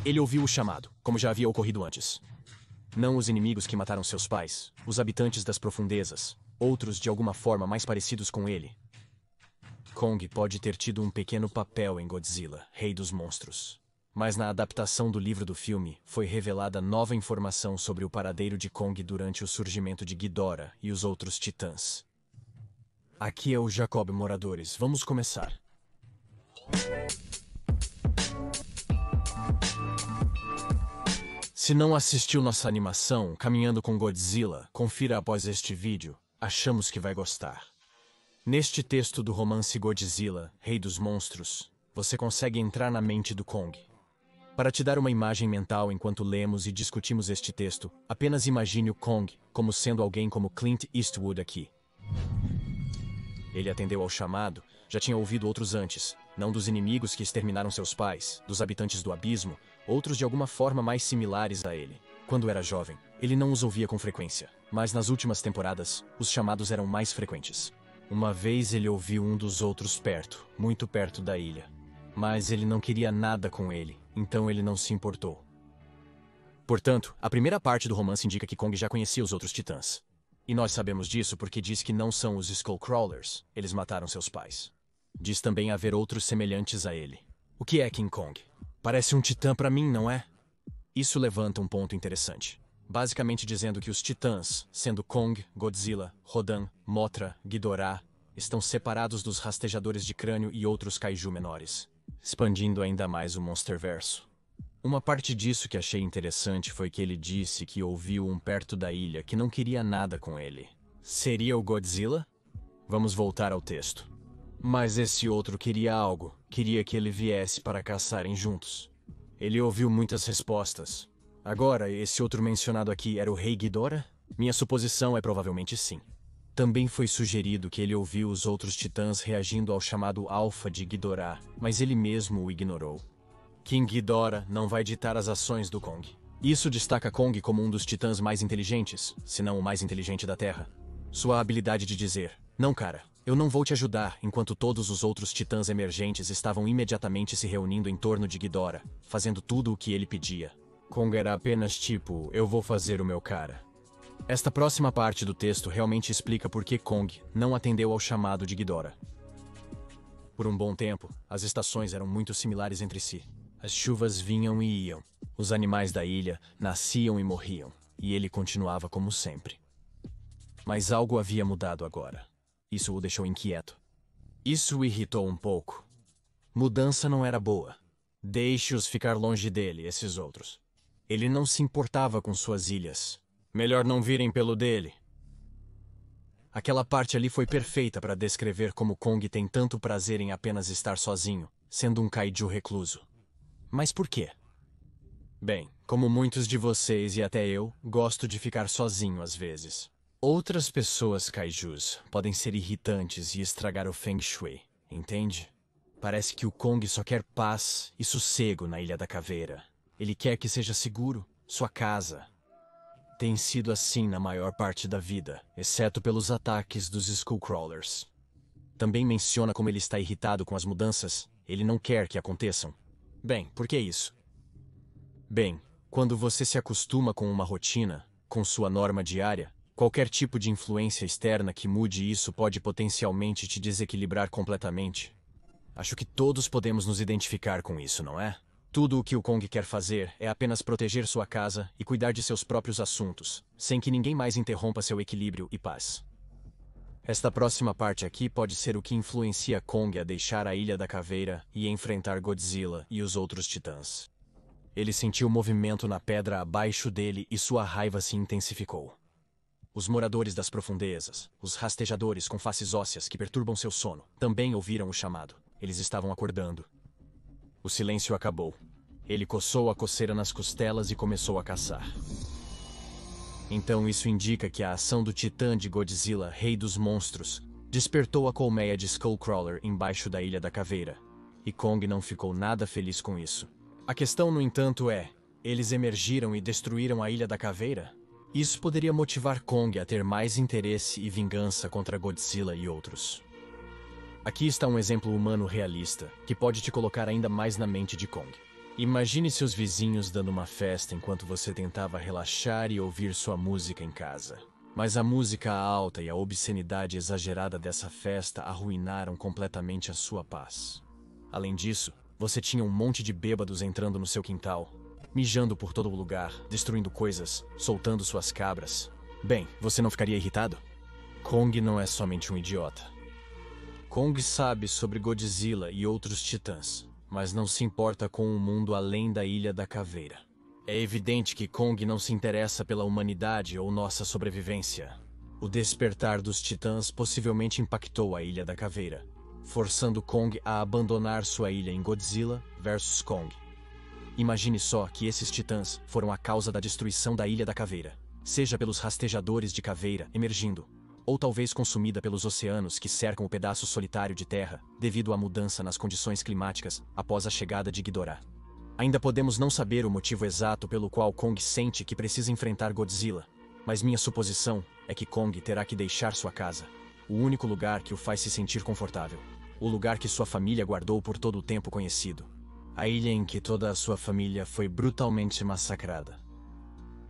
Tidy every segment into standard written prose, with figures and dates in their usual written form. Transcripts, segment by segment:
Ele ouviu o chamado, como já havia ocorrido antes. Não os inimigos que mataram seus pais, os habitantes das profundezas, outros de alguma forma mais parecidos com ele. Kong pode ter tido um pequeno papel em Godzilla, Rei dos Monstros. Mas na adaptação do livro do filme, foi revelada nova informação sobre o paradeiro de Kong durante o surgimento de Ghidorah e os outros titãs. Aqui é o Jacob, moradores. Vamos começar. Se não assistiu nossa animação Caminhando com Godzilla, confira após este vídeo. Achamos que vai gostar. Neste texto do romance Godzilla, Rei dos Monstros, você consegue entrar na mente do Kong. Para te dar uma imagem mental enquanto lemos e discutimos este texto, apenas imagine o Kong como sendo alguém como Clint Eastwood aqui. Ele atendeu ao chamado, já tinha ouvido outros antes, não dos inimigos que exterminaram seus pais, dos habitantes do abismo, outros de alguma forma mais similares a ele. Quando era jovem, ele não os ouvia com frequência, mas nas últimas temporadas, os chamados eram mais frequentes. Uma vez ele ouviu um dos outros perto, muito perto da ilha. Mas ele não queria nada com ele, então ele não se importou. Portanto, a primeira parte do romance indica que Kong já conhecia os outros titãs. E nós sabemos disso porque diz que não são os Skullcrawlers, eles mataram seus pais. Diz também haver outros semelhantes a ele. O que é King Kong? Parece um titã pra mim, não é? Isso levanta um ponto interessante. Basicamente dizendo que os titãs, sendo Kong, Godzilla, Rodan, Mothra, Ghidorah, estão separados dos rastejadores de crânio e outros kaiju menores, expandindo ainda mais o Monsterverso. Uma parte disso que achei interessante foi que ele disse que ouviu um perto da ilha que não queria nada com ele. Seria o Godzilla? Vamos voltar ao texto. Mas esse outro queria algo, queria que ele viesse para caçarem juntos. Ele ouviu muitas respostas. Agora, esse outro mencionado aqui era o Rei Ghidorah? Minha suposição é provavelmente sim. Também foi sugerido que ele ouviu os outros titãs reagindo ao chamado Alpha de Ghidorah, mas ele mesmo o ignorou. King Ghidorah não vai ditar as ações do Kong. Isso destaca Kong como um dos titãs mais inteligentes, se não o mais inteligente da Terra. Sua habilidade de dizer, não cara, eu não vou te ajudar, enquanto todos os outros titãs emergentes estavam imediatamente se reunindo em torno de Ghidorah, fazendo tudo o que ele pedia. Kong era apenas tipo, eu vou fazer o meu cara. Esta próxima parte do texto realmente explica por que Kong não atendeu ao chamado de Ghidorah. Por um bom tempo, as estações eram muito similares entre si. As chuvas vinham e iam. Os animais da ilha nasciam e morriam, e ele continuava como sempre. Mas algo havia mudado agora. Isso o deixou inquieto. Isso o irritou um pouco. Mudança não era boa. Deixe-os ficar longe dele, esses outros. Ele não se importava com suas ilhas. Melhor não virem pelo dele. Aquela parte ali foi perfeita para descrever como Kong tem tanto prazer em apenas estar sozinho, sendo um kaiju recluso. Mas por quê? Bem, como muitos de vocês e até eu, gosto de ficar sozinho às vezes. Outras pessoas kaijus podem ser irritantes e estragar o Feng Shui, entende? Parece que o Kong só quer paz e sossego na Ilha da Caveira. Ele quer que seja seguro, sua casa. Tem sido assim na maior parte da vida, exceto pelos ataques dos Skullcrawlers. Também menciona como ele está irritado com as mudanças, ele não quer que aconteçam. Bem, por que isso? Bem, quando você se acostuma com uma rotina, com sua norma diária, qualquer tipo de influência externa que mude isso pode potencialmente te desequilibrar completamente. Acho que todos podemos nos identificar com isso, não é? Tudo o que o Kong quer fazer é apenas proteger sua casa e cuidar de seus próprios assuntos, sem que ninguém mais interrompa seu equilíbrio e paz. Esta próxima parte aqui pode ser o que influencia Kong a deixar a Ilha da Caveira e enfrentar Godzilla e os outros titãs. Ele sentiu movimento na pedra abaixo dele e sua raiva se intensificou. Os moradores das profundezas, os rastejadores com faces ósseas que perturbam seu sono, também ouviram o chamado. Eles estavam acordando. O silêncio acabou. Ele coçou a coceira nas costelas e começou a caçar. Então isso indica que a ação do titã de Godzilla, Rei dos Monstros, despertou a colmeia de Skullcrawler embaixo da Ilha da Caveira. E Kong não ficou nada feliz com isso. A questão, no entanto, é: eles emergiram e destruíram a Ilha da Caveira? Isso poderia motivar Kong a ter mais interesse e vingança contra Godzilla e outros. Aqui está um exemplo humano realista, que pode te colocar ainda mais na mente de Kong. Imagine seus vizinhos dando uma festa enquanto você tentava relaxar e ouvir sua música em casa. Mas a música alta e a obscenidade exagerada dessa festa arruinaram completamente a sua paz. Além disso, você tinha um monte de bêbados entrando no seu quintal, mijando por todo o lugar, destruindo coisas, soltando suas cabras. Bem, você não ficaria irritado? Kong não é somente um idiota. Kong sabe sobre Godzilla e outros titãs, mas não se importa com um mundo além da Ilha da Caveira. É evidente que Kong não se interessa pela humanidade ou nossa sobrevivência. O despertar dos titãs possivelmente impactou a Ilha da Caveira, forçando Kong a abandonar sua ilha em Godzilla vs Kong. Imagine só que esses titãs foram a causa da destruição da Ilha da Caveira, seja pelos rastejadores de caveira emergindo, ou talvez consumida pelos oceanos que cercam o pedaço solitário de terra devido à mudança nas condições climáticas após a chegada de Ghidorah. Ainda podemos não saber o motivo exato pelo qual Kong sente que precisa enfrentar Godzilla, mas minha suposição é que Kong terá que deixar sua casa, o único lugar que o faz se sentir confortável, o lugar que sua família guardou por todo o tempo conhecido, a ilha em que toda a sua família foi brutalmente massacrada.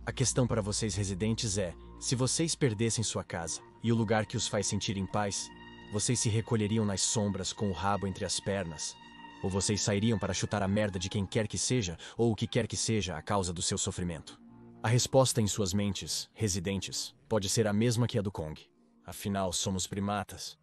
A questão para vocês residentes é, se vocês perdessem sua casa e o lugar que os faz sentir em paz, vocês se recolheriam nas sombras com o rabo entre as pernas? Ou vocês sairiam para chutar a merda de quem quer que seja ou o que quer que seja a causa do seu sofrimento? A resposta em suas mentes, residentes, pode ser a mesma que a do Kong. Afinal, somos primatas.